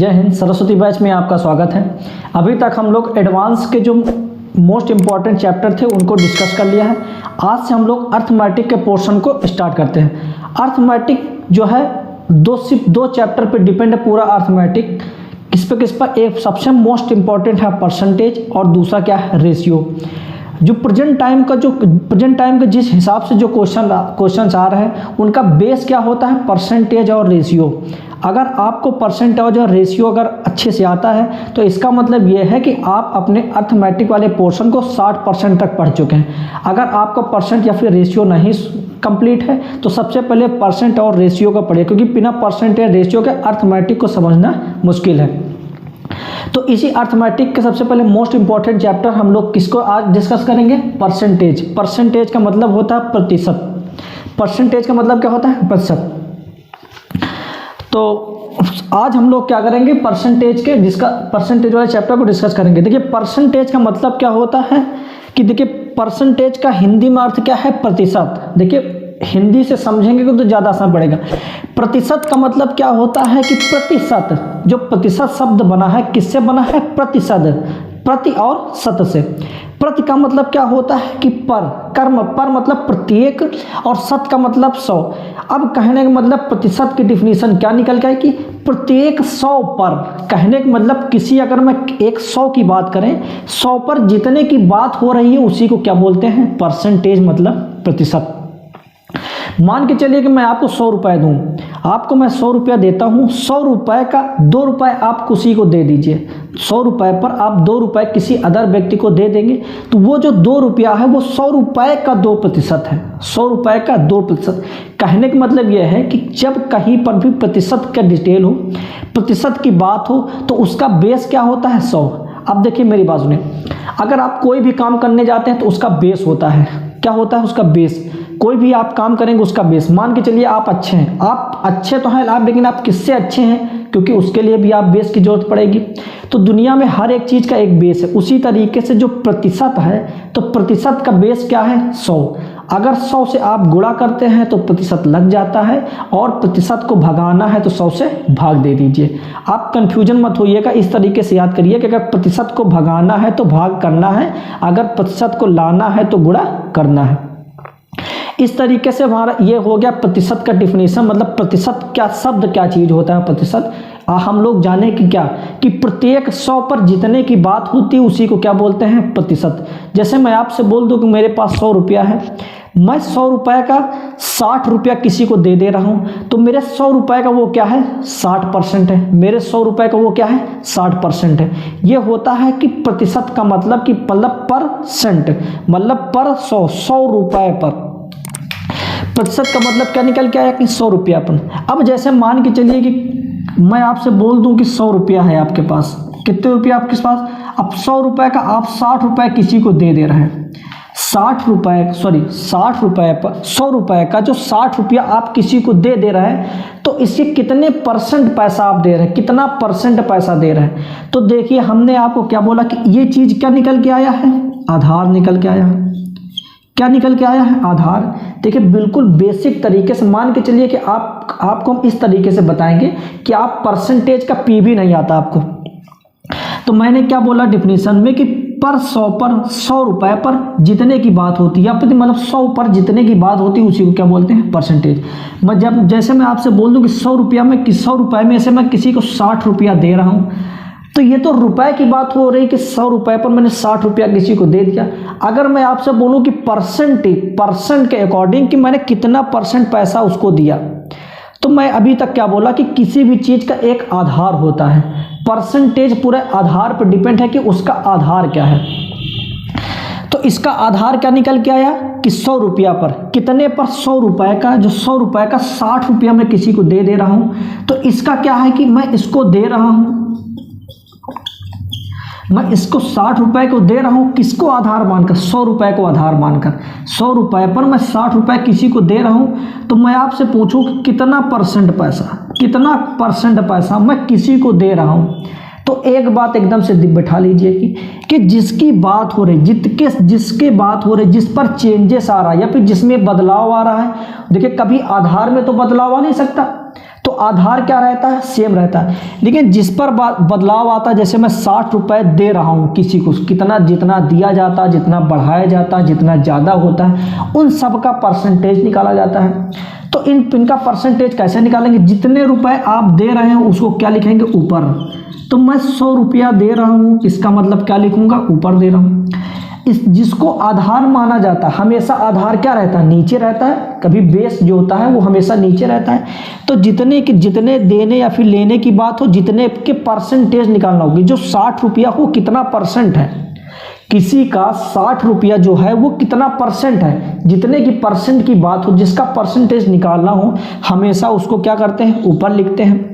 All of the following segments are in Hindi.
जय हिंद। सरस्वती बैच में आपका स्वागत है। अभी तक हम लोग एडवांस के जो मोस्ट इम्पॉर्टेंट चैप्टर थे उनको डिस्कस कर लिया है। आज से हम लोग अर्थमेटिक के पोर्शन को स्टार्ट करते हैं। अर्थमेटिक जो है सिर्फ दो चैप्टर पे डिपेंड है पूरा अर्थमेटिक। किस पर एक सबसे मोस्ट इम्पॉर्टेंट है परसेंटेज और दूसरा क्या है रेशियो। जो प्रेजेंट टाइम का जिस हिसाब से जो क्वेश्चन आ रहे हैं उनका बेस क्या होता है, परसेंटेज और रेशियो। अगर आपको परसेंटेज और रेशियो अगर अच्छे से आता है तो इसका मतलब ये है कि आप अपने अर्थमेटिक वाले पोर्शन को 60% तक पढ़ चुके हैं। अगर आपका परसेंट या फिर रेशियो नहीं कंप्लीट है तो सबसे पहले परसेंट और रेशियो का पढ़िए, क्योंकि बिना परसेंट या रेशियो के अर्थमेटिक को समझना मुश्किल है। तो इसी अर्थमेटिक के सबसे पहले मोस्ट इंपॉर्टेंट चैप्टर हम लोग किसको आज डिस्कस करेंगे, परसेंटेज। परसेंटेज का मतलब होता है प्रतिशत। परसेंटेज का मतलब क्या होता है, प्रतिशत। तो आज हम लोग क्या करेंगे, परसेंटेज वाले चैप्टर को डिस्कस करेंगे। देखिए परसेंटेज का मतलब क्या होता है कि देखिए परसेंटेज का हिंदी में अर्थ क्या है, प्रतिशत। देखिए हिंदी से समझेंगे तो ज़्यादा आसान पड़ेगा। प्रतिशत का मतलब क्या होता है कि प्रतिशत, जो प्रतिशत शब्द बना है किससे बना है, प्रतिशत, प्रति और शत से। प्रति का मतलब क्या होता है कि पर मतलब प्रत्येक और शत का मतलब 100। अब कहने का मतलब प्रतिशत की डिफिनीशन क्या निकल के आए कि प्रत्येक 100 पर। कहने का मतलब किसी अगर मैं 100 की बात करें, 100 पर जितने की बात हो रही है उसी को क्या बोलते हैं, परसेंटेज मतलब प्रतिशत। मान के चलिए कि मैं आपको 100 रुपये दूँ, आपको मैं 100 रुपया देता हूँ, 100 रुपये का 2 रुपये आप किसी को दे दीजिए। 100 रुपये पर आप 2 रुपये किसी अदर व्यक्ति को दे देंगे तो वो जो 2 रुपया है वो 100 रुपये का 2% है। 100 रुपये का 2%। कहने का मतलब यह है कि जब कहीं पर भी प्रतिशत का डिटेल हो, प्रतिशत की बात हो तो उसका बेस क्या होता है, 100। अब देखिए मेरी बात सुनिए, अगर आप कोई भी काम करने जाते हैं तो उसका बेस होता है, क्या होता है उसका बेस। कोई भी आप काम करेंगे उसका बेस। मान के चलिए आप अच्छे हैं, आप अच्छे तो हैं आप, लेकिन आप किससे अच्छे हैं, क्योंकि उसके लिए भी आप बेस की जरूरत पड़ेगी। तो दुनिया में हर एक चीज़ का एक बेस है। उसी तरीके से जो प्रतिशत है तो प्रतिशत का बेस क्या है, 100। अगर 100 से आप गुणा करते हैं तो प्रतिशत लग जाता है, और प्रतिशत को भगाना है तो 100 से भाग दे दीजिए। आप कंफ्यूजन मत होइएगा, इस तरीके से याद करिए कि अगर प्रतिशत को भगाना है तो भाग करना है, अगर प्रतिशत को लाना है तो गुणा करना है। इस तरीके से हमारा ये हो गया प्रतिशत का डिफिनीशन। मतलब प्रतिशत क्या शब्द, क्या चीज़ होता है प्रतिशत। हम लोग जाने कि क्या कि प्रत्येक 100 पर जितने की बात होती है उसी को क्या बोलते हैं, प्रतिशत। जैसे मैं आपसे बोल दूं कि मेरे पास 100 रुपया है, मैं 100 रुपये का 60 रुपया किसी को दे रहा हूँ, तो मेरे 100 रुपये का वो क्या है, 60% है। मेरे 100 रुपये का वो क्या है, 60% है। ये होता है कि प्रतिशत का मतलब कि मतलब परसेंट, मतलब पर 100 रुपये पर। प्रतिशत का मतलब क्या निकल के आया कि 100 रुपया पर। अब जैसे मान के चलिए कि मैं आपसे बोल दूं कि 100 रुपया है आपके पास, कितने रुपया आपके पास, अब 100 रुपये का आप 60 रुपये किसी को दे रहे हैं। 60 रुपये पर 100 रुपये का जो 60 रुपया आप किसी को दे रहे हैं, तो इससे कितने परसेंट पैसा आप दे रहे हैं, कितना परसेंट पैसा दे रहे हैं। तो देखिए हमने आपको क्या बोला कि ये चीज़ क्या निकल के आया है, आधार निकल के आया है। क्या निकल के आया है, आधार। देखिए बिल्कुल बेसिक तरीके से मान के चलिए कि आपको हम इस तरीके से बताएंगे कि आप परसेंटेज का पी भी नहीं आता आपको। तो मैंने क्या बोला डिफिनीशन में कि पर 100 रुपये पर जितने की बात होती है, मतलब 100 पर जितने की बात होती है उसी को क्या बोलते हैं, परसेंटेज। जैसे मैं आपसे बोल दूं कि 100 रुपया में 100 रुपये में से मैं किसी को 60 रुपया दे रहा हूँ, तो ये तो रुपए की बात हो रही कि 100 रुपये पर मैंने 60 रुपया किसी को दे दिया। अगर मैं आपसे बोलूं कि परसेंट के अकॉर्डिंग कि मैंने कितना परसेंट पैसा उसको दिया, तो मैं अभी तक क्या बोला कि किसी भी चीज़ का एक आधार होता है। परसेंटेज पूरे आधार पर डिपेंड है कि उसका आधार क्या है। तो इसका आधार क्या निकल के आया कि 100 रुपया पर कितने पर, 100 रुपये का, जो 100 रुपये का 60 रुपया मैं किसी को दे रहा हूँ, तो इसका क्या है कि मैं इसको दे रहा हूँ, मैं इसको 60 रुपये को दे रहा हूँ, किसको आधार मानकर, 100 रुपये को आधार मानकर। 100 रुपये पर मैं 60 रुपये किसी को दे रहा हूँ, तो मैं आपसे पूछूँ कि कितना परसेंट पैसा मैं किसी को दे रहा हूँ। तो एक बात एकदम से बैठा लीजिए कि जिसकी बात हो रही, जिसके बात हो रही, जिस पर चेंजेस आ रहा है या फिर जिसमें बदलाव आ रहा है। देखिए कभी आधार में तो बदलाव आ नहीं सकता, तो तो आधार क्या रहता है, सेम रहता है। लेकिन जिस पर बदलाव आता है, जैसे मैं 60 रुपये दे रहा हूँ किसी को, कितना जितना दिया जाता है, जितना बढ़ाया जाता है, जितना ज़्यादा होता है, उन सब का परसेंटेज निकाला जाता है। तो इनका परसेंटेज कैसे निकालेंगे, जितने रुपए आप दे रहे हैं उसको क्या लिखेंगे, ऊपर। तो मैं 100 रुपया दे रहा हूँ, इसका मतलब क्या लिखूंगा, ऊपर दे रहा हूँ। जिसको आधार माना जाता है, हमेशा आधार क्या रहता है, नीचे रहता है, कभी बेस जो होता है वो हमेशा नीचे रहता है। तो जितने देने या फिर लेने की बात हो, जितने के परसेंटेज निकालना होगी। जो 60 रुपया हो कितना परसेंट है, किसी का 60 रुपया जो है वो कितना परसेंट है, जितने की परसेंट की बात हो, जिसका परसेंटेज निकालना हो, हमेशा उसको क्या करते हैं, ऊपर लिखते हैं।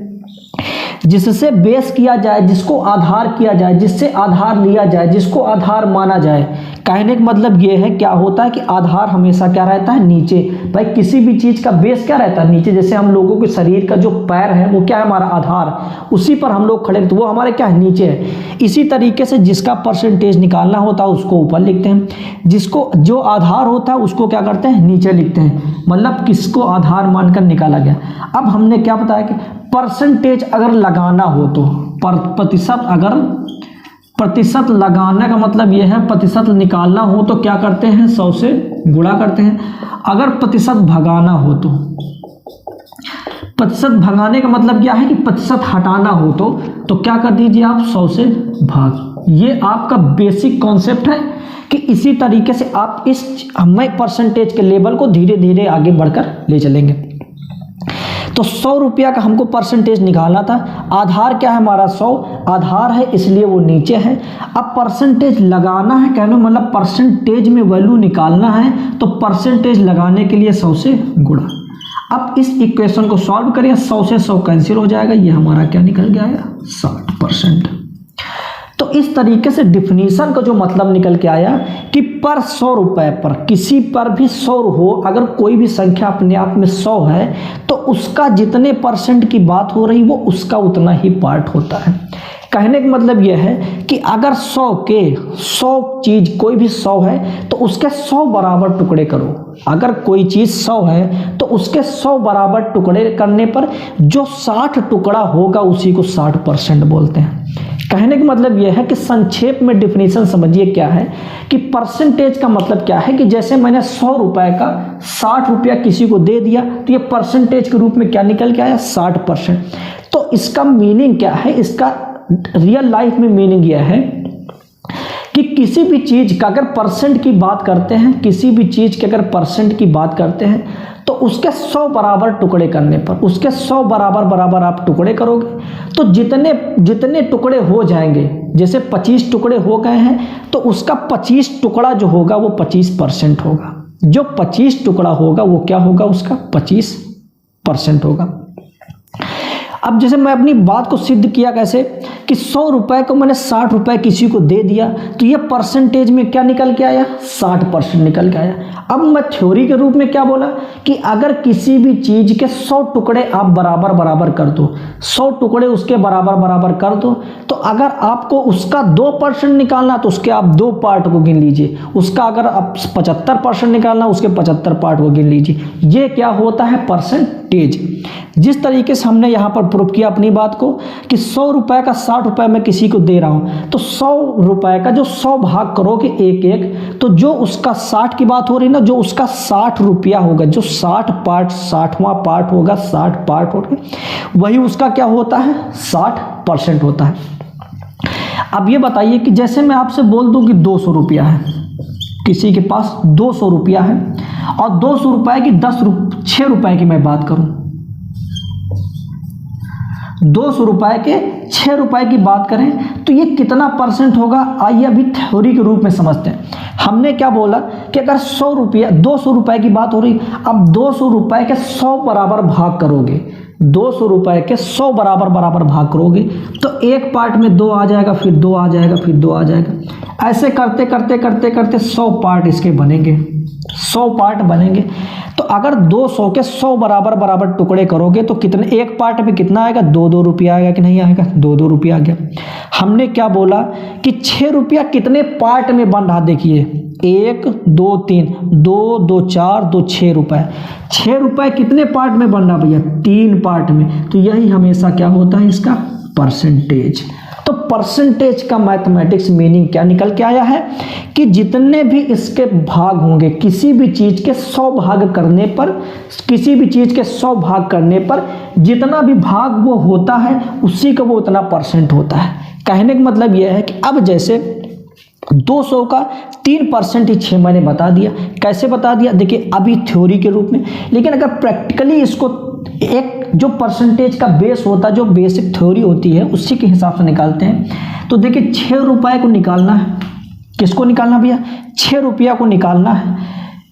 जिससे बेस किया जाए, जिसको आधार किया जाए, जिससे आधार लिया जाए, जिसको आधार माना जाए। कहने का मतलब ये है, क्या होता है कि आधार हमेशा क्या रहता है, नीचे। भाई किसी भी चीज़ का बेस क्या रहता है, नीचे। जैसे हम लोगों के शरीर का जो पैर है वो क्या है, हमारा आधार, उसी पर हम लोग खड़े, तो वो हमारे क्या है, नीचे है। इसी तरीके से जिसका परसेंटेज निकालना होता है उसको ऊपर लिखते हैं, जिसको जो आधार होता है उसको क्या करते हैं, नीचे लिखते हैं। मतलब किसको आधार मानकर निकाला गया। अब हमने क्या बताया कि परसेंटेज अगर लगाना हो तो प्रतिशत, अगर प्रतिशत लगाने का मतलब यह है, प्रतिशत निकालना हो तो क्या करते हैं, 100 से गुणा करते हैं। अगर प्रतिशत भगाना हो तो, प्रतिशत भगाने का मतलब क्या है कि प्रतिशत हटाना हो तो क्या कर दीजिए आप, 100 से भाग। ये आपका बेसिक कॉन्सेप्ट है कि इसी तरीके से आप हमें परसेंटेज के लेवल को धीरे धीरे आगे बढ़कर ले चलेंगे। तो 100 रुपया का हमको परसेंटेज निकालना था। आधार क्या है हमारा, 100 आधार है, इसलिए वो नीचे है। अब परसेंटेज लगाना है, कहने मतलब परसेंटेज में वैल्यू निकालना है, तो परसेंटेज लगाने के लिए 100 से गुणा। अब इस इक्वेशन को सॉल्व करिए, 100 से 100 कैंसिल हो जाएगा, ये हमारा क्या निकल गया है, 60%। तो इस तरीके से डिफिनीशन का जो मतलब निकल के आया कि पर 100 रुपये पर, किसी पर भी 100 हो, अगर कोई भी संख्या अपने आप में 100 है तो उसका जितने परसेंट की बात हो रही वो उसका उतना ही पार्ट होता है। कहने का मतलब यह है कि अगर 100 चीज कोई भी 100 है तो उसके 100 बराबर टुकड़े करो। अगर कोई चीज 100 है तो उसके 100 बराबर टुकड़े करने पर जो 60 टुकड़ा होगा उसी को 60% बोलते हैं। कहने का मतलब यह है कि संक्षेप में डिफिनीशन समझिए क्या है कि परसेंटेज का मतलब क्या है कि जैसे मैंने 100 रुपए का 60 रुपया किसी को दे दिया तो ये परसेंटेज के रूप में क्या निकल के आया, 60%। तो इसका मीनिंग क्या है, इसका रियल लाइफ में मीनिंग यह है कि किसी भी चीज का अगर परसेंट की बात करते हैं, किसी भी चीज के अगर परसेंट की बात करते हैं तो उसके 100 बराबर टुकड़े करने पर, उसके 100 बराबर आप टुकड़े करोगे तो जितने टुकड़े हो जाएंगे, जैसे 25 टुकड़े हो गए हैं तो उसका 25 टुकड़ा जो होगा वो 25% होगा। जो 25 टुकड़ा होगा वो क्या होगा, उसका 25% होगा। अब जैसे मैं अपनी बात को सिद्ध किया कैसे कि 100 रुपए को मैंने 60 रुपए किसी को दे दिया तो ये परसेंटेज में क्या निकल के आया, 60% निकल के आया। अब मैं थ्योरी के रूप में क्या बोला कि अगर किसी भी चीज के 100 टुकड़े आप बराबर कर दो, 100 टुकड़े उसके बराबर कर दो, तो अगर आपको उसका 2% निकालना तो उसके आप 2 पार्ट को गिन लीजिए। उसका अगर आप 75% निकालना उसके 75 पार्ट को गिन लीजिए। ये क्या होता है, परसेंटेज। जिस तरीके से हमने यहाँ पर प्रूफ किया अपनी बात को कि 100 रुपए का 60 रुपए मैं किसी को दे रहा हूँ तो 100 रुपए का जो 100 भाग करोगे एक, तो जो उसका 60 की बात हो रही ना, जो उसका 60 रुपया होगा, जो 60 पार्ट 60वां पार्ट होगा, 60 पार्ट होगा, वही उसका क्या होता है, 60% होता है। अब ये बताइए कि जैसे मैं आपसे बोल दूं कि 200 रुपया है, किसी के पास 200 रुपया है और 200 रुपए की 6 रुपए की मैं बात करूं, 200 रुपए के 6 रुपए की बात करें तो ये कितना परसेंट होगा, आइए अभी थ्योरी के रूप में समझते हैं। हमने क्या बोला कि अगर 200 रुपए की बात हो रही, अब 200 रुपए के 100 बराबर भाग करोगे, 200 रुपए के 100 बराबर भाग करोगे तो एक पार्ट में 2 आ जाएगा, फिर 2 आ जाएगा, फिर 2 आ जाएगा। ऐसे करते करते 100 पार्ट इसके बनेंगे। 100 पार्ट बनेंगे। तो अगर 200 के 100 बराबर बराबर टुकड़े करोगे तो कितने, एक पार्ट में कितना आएगा, 2-2 रुपया आएगा कि नहीं आएगा, 2-2 रुपया आ गया। हमने क्या बोला कि 6 रुपया कितने पार्ट में बन रहा, देखिए 1 2 3, 2 2 4 2 6 रुपये। 6 रुपये कितने पार्ट में बन रहा भैया, 3 पार्ट में। तो यही हमेशा क्या होता है, इसका परसेंटेज। तो परसेंटेज का मैथमेटिक्स मीनिंग क्या निकल के आया है कि जितने भी इसके भाग होंगे, किसी भी चीज के 100 भाग करने पर, किसी भी चीज के 100 भाग करने पर जितना भी भाग वो होता है उसी का वो उतना परसेंट होता है। कहने का मतलब यह है कि अब जैसे 200 का 3% ही 6 मैंने बता दिया। कैसे बता दिया, देखिए अभी थ्योरी के रूप में, लेकिन अगर प्रैक्टिकली इसको एक जो परसेंटेज का बेस होता है, जो बेसिक थ्योरी होती है, उसी के हिसाब से निकालते हैं। तो देखिए 6 रुपये को निकालना है, किसको निकालना भैया, 6 रुपया को निकालना है।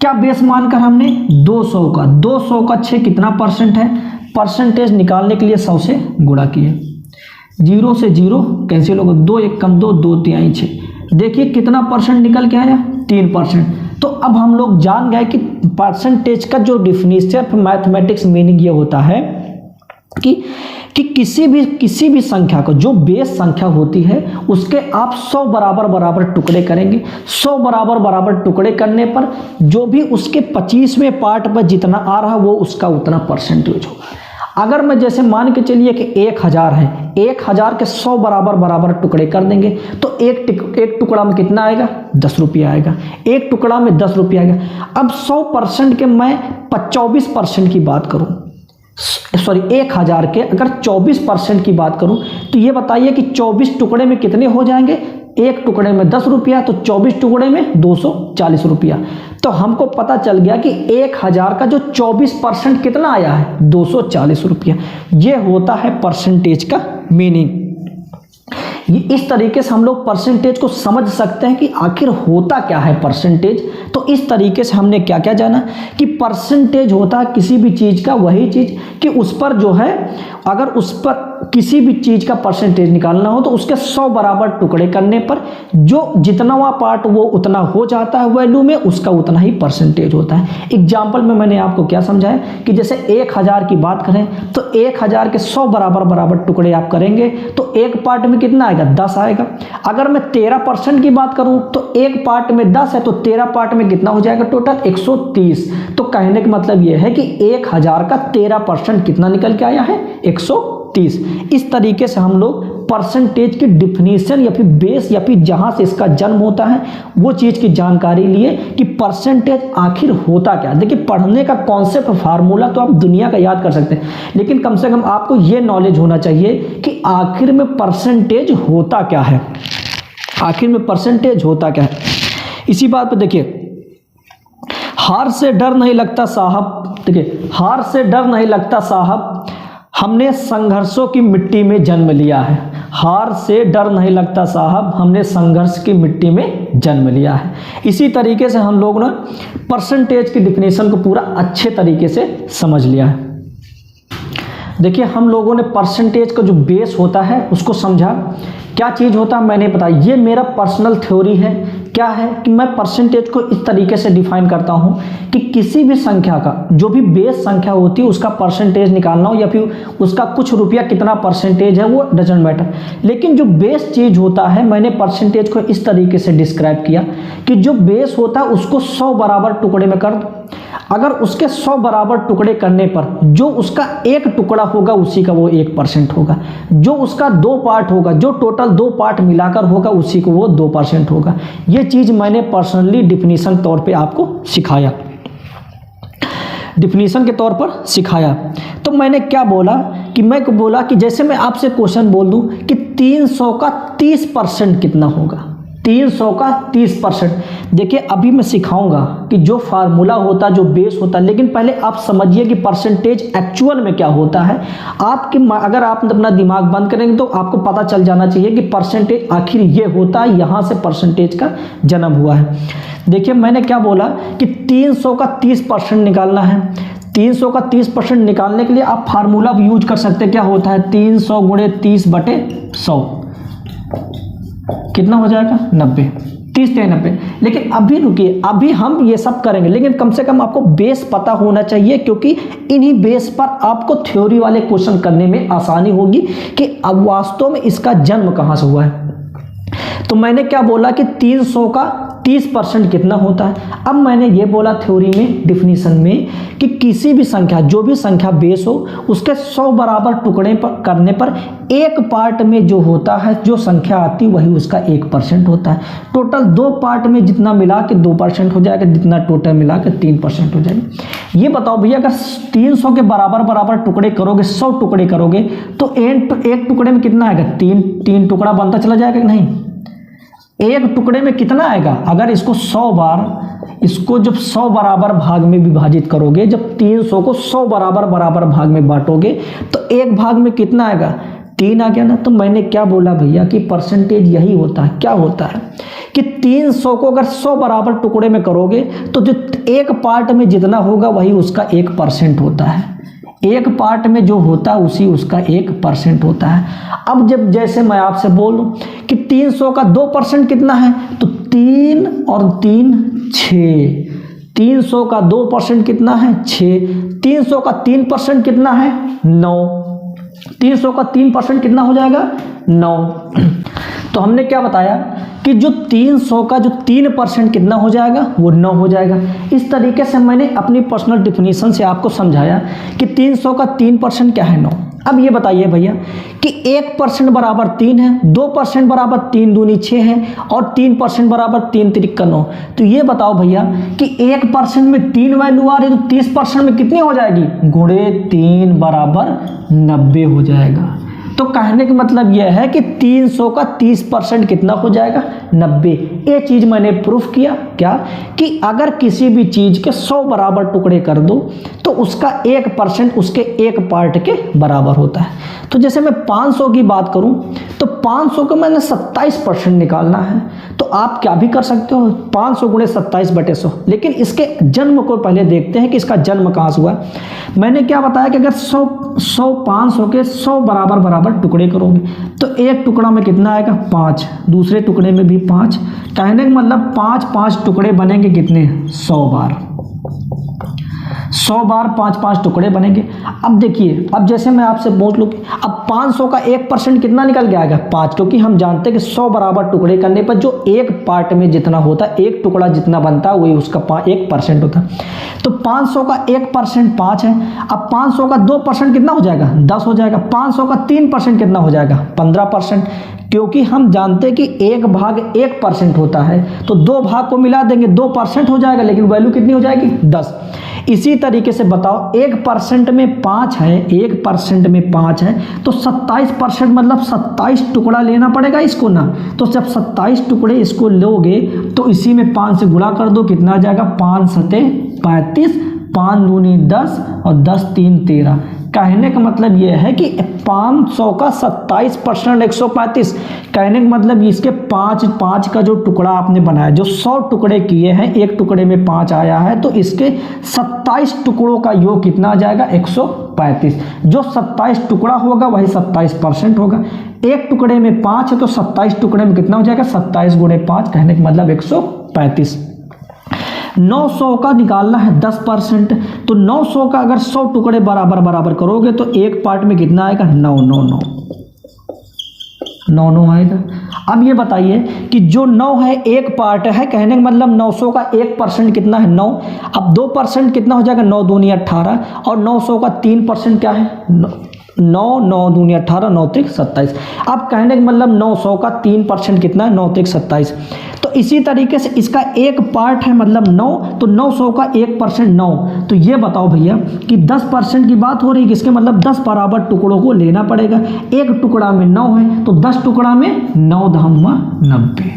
क्या बेस मानकर हमने 200 का, 200 का 6 कितना परसेंट है, परसेंटेज निकालने के लिए 100 से गुणा किए, 0 से 0 कैंसिल होगा, 2 1 कम 2, 2 3 6, देखिए कितना परसेंट निकल के आया, 3%। तो अब हम लोग जान गए कि परसेंटेज का जो डिफिनीशन मैथमेटिक्स मीनिंग ये होता है कि किसी भी संख्या को, जो बेस संख्या होती है उसके आप 100 बराबर बराबर टुकड़े करेंगे। 100 बराबर बराबर टुकड़े करने पर जो भी उसके 25वें पार्ट पर जितना आ रहा वो उसका उतना परसेंटेज होगा। अगर मैं जैसे मान के चलिए कि 1000 है, 1000 के 100 बराबर बराबर टुकड़े कर देंगे तो एक टुकड़ा में कितना आएगा, 10 रुपया आएगा, एक टुकड़ा में 10 रुपया आएगा। अब 100% के मैं 24% की बात करूं, सॉरी 1000 के अगर 24% की बात करूं तो ये बताइए कि 24 टुकड़े में कितने हो जाएंगे, एक टुकड़े में 10 रुपया, तो 24 टुकड़े में 240 रुपया। तो हमको पता चल गया कि 1000 का जो 24% कितना आया है, 240 रुपया। ये होता है परसेंटेज का मीनिंग। ये इस तरीके से हम लोग परसेंटेज को समझ सकते हैं कि आखिर होता क्या है परसेंटेज। तो इस तरीके से हमने क्या क्या जाना कि परसेंटेज होता है किसी भी चीज़ का वही चीज़ कि उस पर जो है, अगर उस पर किसी भी चीज़ का परसेंटेज निकालना हो तो उसके 100 बराबर टुकड़े करने पर जो जितना हुआ पार्ट वो उतना हो जाता है वैल्यू में, उसका उतना ही परसेंटेज होता है। एग्जाम्पल में मैंने आपको क्या समझाया कि जैसे 1000 की बात करें तो 1000 के 100 बराबर बराबर टुकड़े आप करेंगे तो एक पार्ट में कितना आएगा, 10 आएगा। अगर मैं 13% की बात करूं तो एक पार्ट में 10 है तो 13 पार्ट में कितना हो जाएगा, टोटल 130। तो कहने का मतलब यह है कि 1000 का 13% कितना निकल के आया है, 130। इस तरीके से हम लोग परसेंटेज की डिफिनीशन या फिर बेस या फिर जहां से इसका जन्म होता है वो चीज की जानकारी लिए कि परसेंटेज आखिर होता क्या। देखिए पढ़ने का कॉन्सेप्ट फार्मूला तो आप दुनिया का याद कर सकते हैं, लेकिन कम से कम आपको ये नॉलेज होना चाहिए कि आखिर में परसेंटेज होता क्या है, आखिर में परसेंटेज होता क्या है। इसी बात पर देखिए, हार से डर नहीं लगता साहब, देखिए हार से डर नहीं लगता साहब, हमने संघर्षों की मिट्टी में जन्म लिया है। हार से डर नहीं लगता साहब, हमने संघर्ष की मिट्टी में जन्म लिया है। इसी तरीके से हम लोग ना परसेंटेज की डिफिनेशन को पूरा अच्छे तरीके से समझ लिया है। देखिए हम लोगों ने परसेंटेज का जो बेस होता है उसको समझा, क्या चीज़ होता है मैंने बताया। ये मेरा पर्सनल थ्योरी है, क्या है कि मैं परसेंटेज को इस तरीके से डिफाइन करता हूँ कि किसी भी संख्या का जो भी बेस संख्या होती है उसका परसेंटेज निकालना हो या फिर उसका कुछ रुपया कितना परसेंटेज है वो डजंट मैटर, लेकिन जो बेस चीज़ होता है मैंने परसेंटेज को इस तरीके से डिस्क्राइब किया कि जो बेस होता है उसको 100 बराबर टुकड़े में कर दो। अगर उसके 100 बराबर टुकड़े करने पर जो उसका एक टुकड़ा होगा उसी का वो 1% होगा, जो उसका 2 पार्ट होगा, जो टोटल 2 पार्ट मिलाकर होगा उसी को वो 2% होगा। ये चीज़ मैंने पर्सनली डिफिनीशन तौर पे आपको सिखाया, डिफिनीशन के तौर पर सिखाया। तो मैंने क्या बोला कि मैं को बोला कि जैसे मैं आपसे क्वेश्चन बोल दूं कि 300 का 30% कितना होगा, 300 का 30%। देखिए अभी मैं सिखाऊंगा कि जो फार्मूला होता है, जो बेस होता है, लेकिन पहले आप समझिए कि परसेंटेज एक्चुअल में क्या होता है। आपके अगर आप अपना दिमाग बंद करेंगे तो आपको पता चल जाना चाहिए कि परसेंटेज आखिर ये होता है, यहाँ से परसेंटेज का जन्म हुआ है। देखिए मैंने क्या बोला कि 300 का 30% निकालना है। 300 का 30% निकालने के लिए आप फार्मूला भी यूज कर सकते हैं। क्या होता है, 300 गुणे 30 बटे 100 कितना हो जाएगा, 90। 30 3 90। लेकिन अभी रुकिए, अभी हम ये सब करेंगे, लेकिन कम से कम आपको बेस पता होना चाहिए, क्योंकि इन्हीं बेस पर आपको थ्योरी वाले क्वेश्चन करने में आसानी होगी कि अब वास्तव में इसका जन्म कहाँ से हुआ है। तो मैंने क्या बोला कि 300 का 30% कितना होता है। अब मैंने ये बोला थ्योरी में, डिफिनीशन में, कि किसी भी संख्या, जो भी संख्या बेस हो, उसके 100 बराबर टुकड़े पर करने पर एक पार्ट में जो होता है, जो संख्या आती, वही उसका 1% होता है। टोटल 2 पार्ट में जितना मिला के 2% हो जाएगा, जितना टोटल मिला के 3% हो जाएगा। ये बताओ भैया, अगर 300 के बराबर बराबर टुकड़े करोगे, 100 टुकड़े करोगे, तो एक टुकड़े में कितना आएगा? 3 टुकड़ा बनता चला जाएगा कि नहीं? एक टुकड़े में कितना आएगा? अगर इसको 100 बार, इसको जब 100 बराबर भाग में विभाजित करोगे, जब 300 को 100 बराबर बराबर भाग में बांटोगे, तो एक भाग में कितना आएगा? 3 आ गया ना। तो मैंने क्या बोला भैया कि परसेंटेज यही होता है। क्या होता है कि 300 को अगर 100 बराबर टुकड़े में करोगे, तो जो एक पार्ट में जितना होगा वही उसका 1% होता है। एक पार्ट में जो होता है उसी उसका 1% होता है। अब जब जैसे मैं आपसे बोलूं कि 300 का 2% कितना है, तो 3 और 3 6। 300 का 2% कितना है? 6। 300 का 3% कितना है? 9। 300 का 3% कितना हो जाएगा? 9। तो हमने क्या बताया कि जो 300 का जो 3% कितना हो जाएगा? वो 9 हो जाएगा। इस तरीके से मैंने अपनी पर्सनल डिफिनीशन से आपको समझाया कि 300 का 3% क्या है? 9। अब ये बताइए भैया कि 1% बराबर 3 है, 2% बराबर 3 दूनी 6 है, और 3% बराबर 3 त्रिक 9। तो ये बताओ भैया कि 1% में 3 वैल्यू आ रही है, तो 30% में कितनी हो जाएगी? गुणे 3 बराबर 90 हो जाएगा। तो कहने का मतलब यह है कि 300 का 30% कितना हो जाएगा? 90। ये चीज़ मैंने प्रूफ किया। क्या? कि अगर किसी भी चीज़ के 100 बराबर टुकड़े कर दो, तो उसका 1% उसके एक पार्ट के बराबर होता है। तो जैसे मैं 500 की बात करूं, तो 500 को मैंने 27% निकालना है, तो आप क्या भी कर सकते हो, 500 गुणे 27/100। लेकिन इसके जन्म को पहले देखते हैं कि इसका जन्म कहाँ से हुआ। मैंने क्या बताया कि अगर 500 के 100 बराबर बराबर टुकड़े करोगे, तो एक टुकड़ा में कितना आएगा? 5। दूसरे टुकड़े में भी 5। कहने का मतलब 5 टुकड़े बनेंगे कितने? 100 बार। 100 बार 5 टुकड़े बनेंगे। अब देखिए, अब जैसे मैं आपसे पूछ लूँ, अब 500 का 1% कितना निकल के आएगा? 5, क्योंकि हम जानते हैं कि 100 बराबर टुकड़े करने पर जो एक पार्ट में जितना होता है, एक टुकड़ा जितना बनता है, वही उसका 1% होता है। तो 500 का 1% 5 है। अब 500 का 2% कितना हो जाएगा? 10 हो जाएगा। 500 का 3% कितना हो जाएगा? 15%। क्योंकि हम जानते हैं कि 1 भाग 1% होता है, तो 2 भाग को मिला देंगे, 2% हो जाएगा, लेकिन वैल्यू कितनी हो जाएगी? 10। इसी तरीके से बताओ, 1% में 5 है, 1% में 5 है, तो 27% मतलब 27 टुकड़ा लेना पड़ेगा इसको ना। तो जब 27 टुकड़े इसको लोगे, तो इसी में 5 से गुणा कर दो, कितना आ जाएगा? 5 सते 35, 5 दूनी 10 और 10 3 13। कहने का मतलब यह है कि 500 का 27% 135। कहने का मतलब इसके 5 का जो टुकड़ा आपने बनाया, जो 100 टुकड़े किए हैं, एक टुकड़े में 5 आया है, तो इसके 27 टुकड़ों का योग कितना आ जाएगा? 135। जो 27 टुकड़ा होगा वही 27% होगा। एक टुकड़े में 5 है, तो 27 टुकड़े में कितना हो जाएगा? 27 गुणे 5। कहने का मतलब 135। 900 का निकालना है 10%, तो 900 का अगर 100 टुकड़े बराबर बराबर करोगे, तो एक पार्ट में कितना आएगा? 9 आएगा। अब ये बताइए कि जो 9 है एक पार्ट है, कहने का मतलब 900 का 1% कितना है? 9। अब 2% कितना हो जाएगा? 9 दूनी 18, और 900 का 3% क्या है? 9 दूनी 18, 9 त्रिक 27। अब कहने का मतलब 900 का 3% कितना है? 9 त्रिक 27। तो इसी तरीके से इसका एक पार्ट है, मतलब 9, तो 900 का 1% 9। तो ये बताओ भैया कि 10% की बात हो रही है, इसके मतलब 10 बराबर टुकड़ों को लेना पड़ेगा। एक टुकड़ा में 9 है, तो 10 टुकड़ा में 9 दहम्मा 90।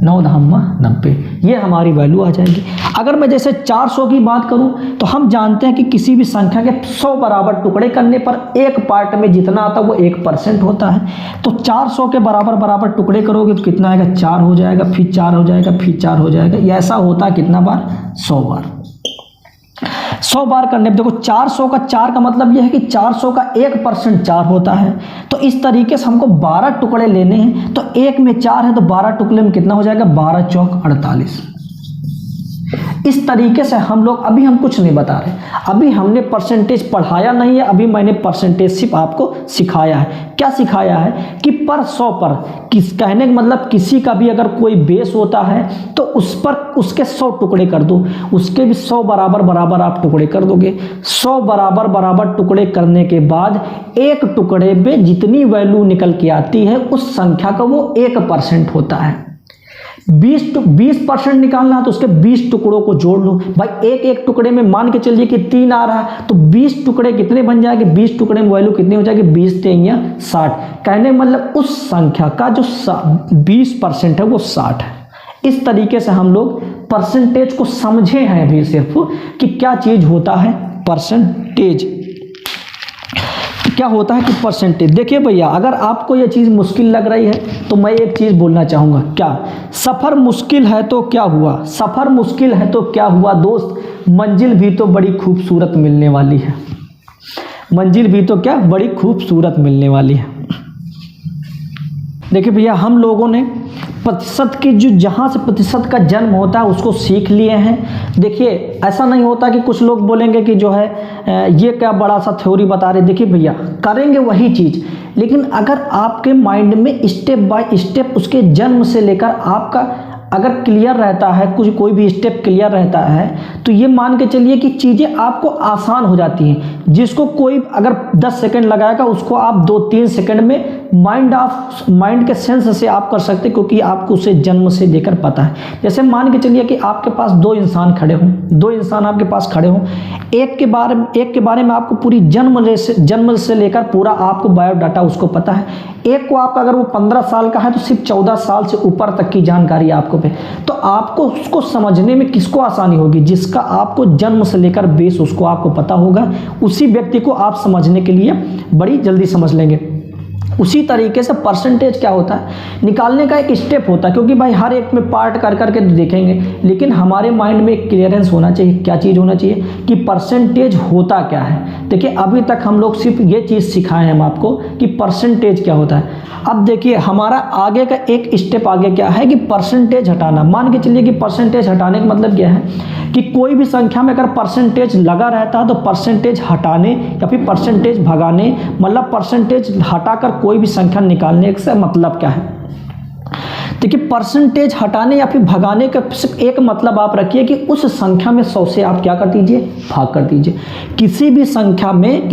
9 दहम्मा 90, ये हमारी वैल्यू आ जाएगी। अगर मैं जैसे 400 की बात करूं, तो हम जानते हैं कि किसी भी संख्या के 100 बराबर टुकड़े करने पर एक पार्ट में जितना आता है वो 1% होता है। तो 400 के बराबर बराबर टुकड़े करोगे तो कितना आएगा? 4 हो जाएगा, फिर 4 हो जाएगा, फिर 4 हो जाएगा। ये ऐसा होता है कितना बार? 100 बार। 100 बार करने पर देखो 400 का 4 का मतलब यह है कि 400 का 1% 4 होता है। तो इस तरीके से हमको 12 टुकड़े लेने हैं। तो 1 में 4 है तो 12 टुकड़े में कितना हो जाएगा, 12 चौक 48। इस तरीके से हम लोग, अभी हम कुछ नहीं बता रहे, अभी हमने परसेंटेज पढ़ाया नहीं है, अभी मैंने परसेंटेज सिर्फ आपको सिखाया है। क्या सिखाया है कि पर 100 पर कहने का मतलब किसी का भी अगर कोई बेस होता है तो उस पर उसके 100 टुकड़े कर दो, उसके भी 100 बराबर बराबर आप टुकड़े कर दोगे। 100 बराबर बराबर टुकड़े करने के बाद एक टुकड़े पे जितनी वैल्यू निकल के आती है उस संख्या का वो 1% होता है। 20% निकालना है तो उसके 20 टुकड़ों को जोड़ लो भाई। एक टुकड़े में मान के चलिए कि 3 आ रहा है तो 20 टुकड़े कितने बन जाएंगे, 20 टुकड़े में वैल्यू कितनी हो जाएगी, 20 तेंगियां 60। कहने मतलब उस संख्या का जो 20% है वो 60 है। इस तरीके से हम लोग परसेंटेज को समझे हैं अभी सिर्फ कि क्या चीज होता है परसेंटेज, क्या होता है कि परसेंटेज। देखिए भैया, अगर आपको ये चीज़ मुश्किल लग रही है तो मैं एक चीज़ बोलना चाहूँगा, क्या सफ़र मुश्किल है तो क्या हुआ, सफ़र मुश्किल है तो क्या हुआ दोस्त, मंजिल भी तो बड़ी खूबसूरत मिलने वाली है। मंजिल भी तो क्या बड़ी खूबसूरत मिलने वाली है। देखिए भैया, हम लोगों ने प्रतिशत की जो जहाँ से प्रतिशत का जन्म होता है उसको सीख लिए हैं। देखिए ऐसा नहीं होता कि कुछ लोग बोलेंगे कि जो है ये क्या बड़ा सा थ्योरी बता रहे। देखिए भैया, करेंगे वही चीज़, लेकिन अगर आपके माइंड में स्टेप बाय स्टेप उसके जन्म से लेकर आपका अगर क्लियर रहता है, कोई भी स्टेप क्लियर रहता है तो ये मान के चलिए कि चीज़ें आपको आसान हो जाती हैं। जिसको कोई अगर 10 सेकंड लगाएगा उसको आप 2-3 सेकंड में माइंड के सेंस से आप कर सकते, क्योंकि आपको उसे जन्म से लेकर पता है। जैसे मान के चलिए कि आपके पास 2 इंसान खड़े हों, 2 इंसान आपके पास खड़े हों, एक के बारे में आपको पूरी जन्म से लेकर पूरा आपको बायोडाटा उसको पता है। एक को आपका अगर वो 15 साल का है तो सिर्फ 14 साल से ऊपर तक की जानकारी आपको पे, तो आपको उसको समझने में किसको आसानी होगी, जिसका आपको जन्म से लेकर बेस उसको आपको पता होगा, उसी व्यक्ति को आप समझने के लिए बड़ी जल्दी समझ लेंगे। उसी तरीके से परसेंटेज क्या होता है, निकालने का एक स्टेप होता है, क्योंकि भाई हर एक में पार्ट कर करके देखेंगे, लेकिन हमारे माइंड में एक क्लियरेंस होना चाहिए। क्या चीज़ होना चाहिए कि परसेंटेज होता क्या है। देखिए अभी तक हम लोग सिर्फ ये चीज़ सिखाए हैं हम आपको कि परसेंटेज क्या होता है। अब देखिए हमारा आगे का एक स्टेप आगे क्या है कि परसेंटेज हटाना। मान के चलिए कि परसेंटेज हटाने का मतलब क्या है कि कोई भी संख्या में अगर परसेंटेज लगा रहता है तो परसेंटेज हटाने या फिर परसेंटेज भगाने, मतलब परसेंटेज हटाकर कोई भी संख्या निकालने से मतलब क्या है। देखिए परसेंटेज हटाने या फिर भगाने का एक मतलब आप रखिए कि उस संख्या में 100 से आप क्या कर दीजिए, भाग कर दीजिए। किसी भी संख्या में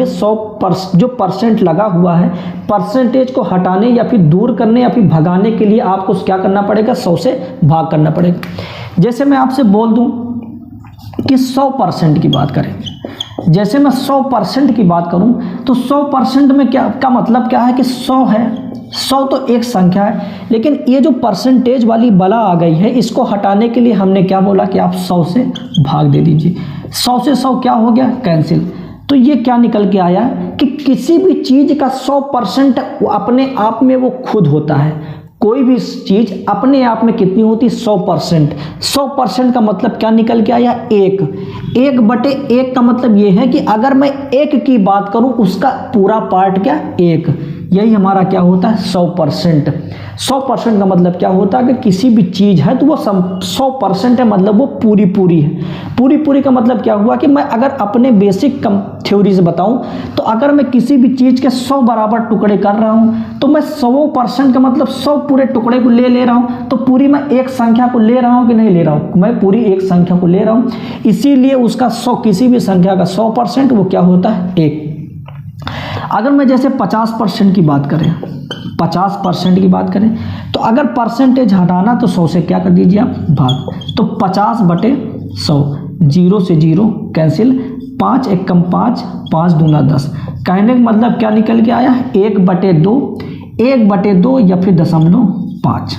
100% जो परसेंट लगा हुआ है, परसेंटेज को हटाने या फिर दूर करने या फिर भगाने के लिए आपको क्या करना पड़ेगा, 100 से भाग करना पड़ेगा। जैसे मैं आपसे बोल दूं कि 100% की बात करें, जैसे मैं 100% की बात करूं तो 100% में क्या का मतलब क्या है कि 100 है, 100 तो एक संख्या है, लेकिन ये जो परसेंटेज वाली बला आ गई है इसको हटाने के लिए हमने क्या बोला कि आप 100 से भाग दे दीजिए। 100 से 100 क्या हो गया, कैंसिल। तो ये क्या निकल के आया कि किसी भी चीज़ का 100% अपने आप में वो खुद होता है। कोई भी चीज़ अपने आप में कितनी होती, 100%। 100% का मतलब क्या निकल के आया, 1/1 का मतलब ये है कि अगर मैं 1 की बात करूं उसका पूरा पार्ट क्या, 1। यही हमारा क्या होता है, 100%। 100% का मतलब क्या होता है कि किसी भी चीज़ है तो वो 100% है, मतलब वो पूरी है। पूरी का मतलब क्या हुआ कि मैं अगर अपने बेसिक थ्योरी से बताऊं तो अगर मैं किसी भी चीज़ के 100 बराबर टुकड़े कर रहा हूं तो मैं 100% का मतलब 100 पूरे टुकड़े को ले रहा हूं, तो पूरी मैं एक संख्या को ले रहा हूं कि नहीं ले रहा हूं, मैं पूरी एक संख्या को ले रहा हूं। इसीलिए उसका 100 किसी भी संख्या का 100% वो क्या होता है, 1। अगर मैं जैसे 50% की बात करें, 50% की बात करें तो अगर परसेंटेज हटाना तो 100 से क्या कर दीजिए आप, भाग। तो 50/100, 0 से 0 कैंसिल, 5 1 कम 5, 5 दूना 10। कहने का मतलब क्या निकल के आया, 1/2 या फिर 0.5,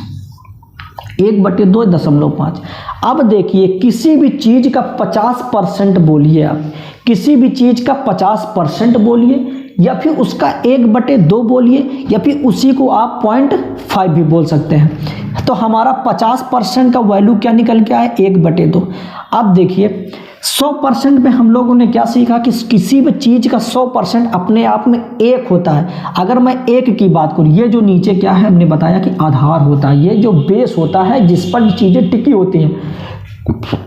1/2.5। अब देखिए किसी भी चीज़ का 50% बोलिए आप, किसी भी चीज़ का 50% बोलिए या फिर उसका 1/2 बोलिए या फिर उसी को आप 0.5 भी बोल सकते हैं। तो हमारा 50% का वैल्यू क्या निकल के आया, 1/2। अब देखिए 100% में हम लोगों ने क्या सीखा कि किसी भी चीज़ का 100% अपने आप में एक होता है। अगर मैं एक की बात करूँ, ये जो नीचे क्या है हमने बताया कि आधार होता है, ये जो बेस होता है जिस पर चीज़ें टिकी होती हैं।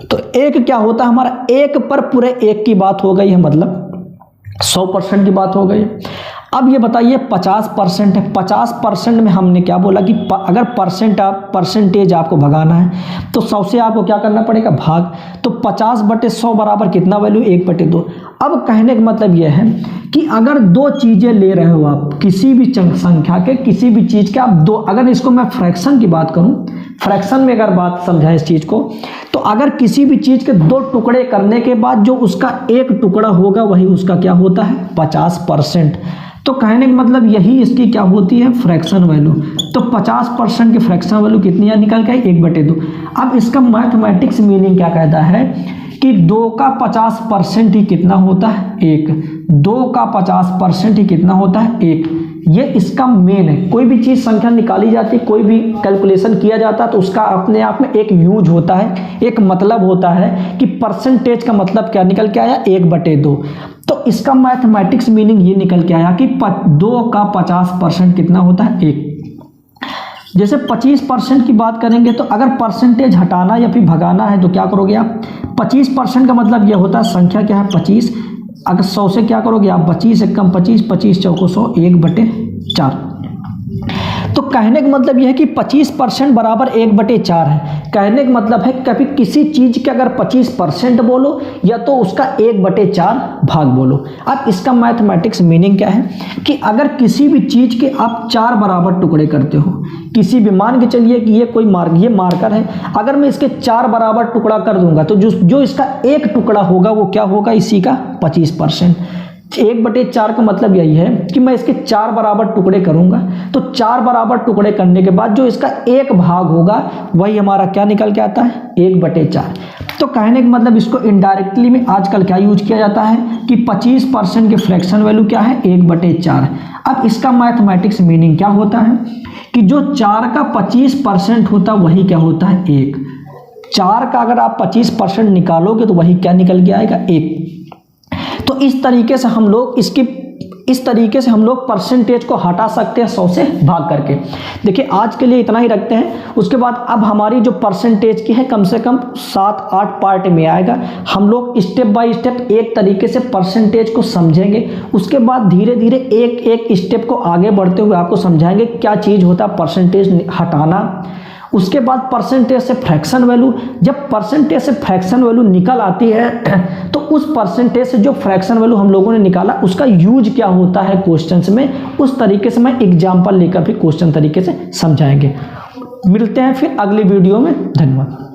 तो एक क्या होता है हमारा, एक पर पूरे एक की बात हो गई है, मतलब 100% की बात हो गई। अब ये बताइए 50% है, 50% में हमने क्या बोला कि अगर परसेंटेज आपको भगाना है तो 100 से आपको क्या करना पड़ेगा, भाग। तो 50/100 बराबर कितना वैल्यू, 1/2। अब कहने का मतलब यह है कि अगर दो चीज़ें ले रहे हो आप, किसी भी संख्या के किसी भी चीज़ के आप दो, अगर इसको मैं फ्रैक्शन की बात करूं, फ्रैक्शन में अगर बात समझाएं इस चीज़ को, तो अगर किसी भी चीज़ के दो टुकड़े करने के बाद जो उसका एक टुकड़ा होगा वही उसका क्या होता है, 50%। तो कहने का मतलब यही इसकी क्या होती है, फ्रैक्शन वैल्यू। तो 50% की फ्रैक्शन वैल्यू कितनी निकल के 1/2। अब इसका मैथमेटिक्स मीनिंग क्या कहता है कि 2 का 50% ही कितना होता है, 1। 2 का 50% ही कितना होता है, 1। ये इसका मेन है। कोई भी चीज़ संख्या निकाली जाती है, कोई भी कैलकुलेशन किया जाता है तो उसका अपने आप में एक यूज होता है, एक मतलब होता है कि परसेंटेज का मतलब क्या निकल के आया, 1/2। तो इसका मैथमेटिक्स मीनिंग ये निकल के आया कि 2 का 50% कितना होता है, 1। जैसे 25% की बात करेंगे तो अगर परसेंटेज हटाना या फिर भगाना है तो क्या करोगे आप, 25% का मतलब यह होता है संख्या क्या है, 25। अगर 100 से क्या करोगे आप, 25 से कम 25, 25 चौको 100, 1/4। तो कहने का मतलब यह है कि 25% बराबर 1/4 है। कहने का मतलब है कभी किसी चीज़ के अगर 25% बोलो या तो उसका 1/4 भाग बोलो। अब इसका मैथमेटिक्स मीनिंग क्या है कि अगर किसी भी चीज़ के आप 4 बराबर टुकड़े करते हो, किसी भी, मान के चलिए कि ये कोई ये मार्कर है, अगर मैं इसके 4 बराबर टुकड़ा कर दूंगा तो जो इसका एक टुकड़ा होगा वो क्या होगा, इसी का 25%। 1/4 का मतलब यही है कि मैं इसके 4 बराबर टुकड़े करूंगा, तो 4 बराबर टुकड़े करने के बाद जो इसका एक भाग होगा वही हमारा क्या निकल के आता है, 1/4। तो कहने का मतलब इसको इनडायरेक्टली में आजकल क्या यूज किया जाता है कि 25% की फ्रैक्शन वैल्यू क्या है, 1/4। अब इसका मैथमेटिक्स मीनिंग क्या होता है कि जो 4 का 25% होता वही क्या होता है, 1। 4 का अगर आप 25% निकालोगे तो वही क्या निकल के आएगा, 1। तो इस तरीके से हम लोग परसेंटेज को हटा सकते हैं 100 से भाग करके। देखिए आज के लिए इतना ही रखते हैं। उसके बाद अब हमारी जो परसेंटेज की है कम से कम 7-8 पार्ट में आएगा। हम लोग स्टेप बाय स्टेप एक तरीके से परसेंटेज को समझेंगे। उसके बाद धीरे धीरे एक एक स्टेप को आगे बढ़ते हुए आपको समझाएंगे क्या चीज़ होता है परसेंटेज हटाना। उसके बाद परसेंटेज से फ्रैक्शन वैल्यू, जब परसेंटेज से फ्रैक्शन वैल्यू निकल आती है तो उस परसेंटेज से जो फ्रैक्शन वैल्यू हम लोगों ने निकाला उसका यूज क्या होता है क्वेश्चंस में, उस तरीके से मैं एग्जांपल लेकर भी क्वेश्चन तरीके से समझाएंगे। मिलते हैं फिर अगली वीडियो में। धन्यवाद।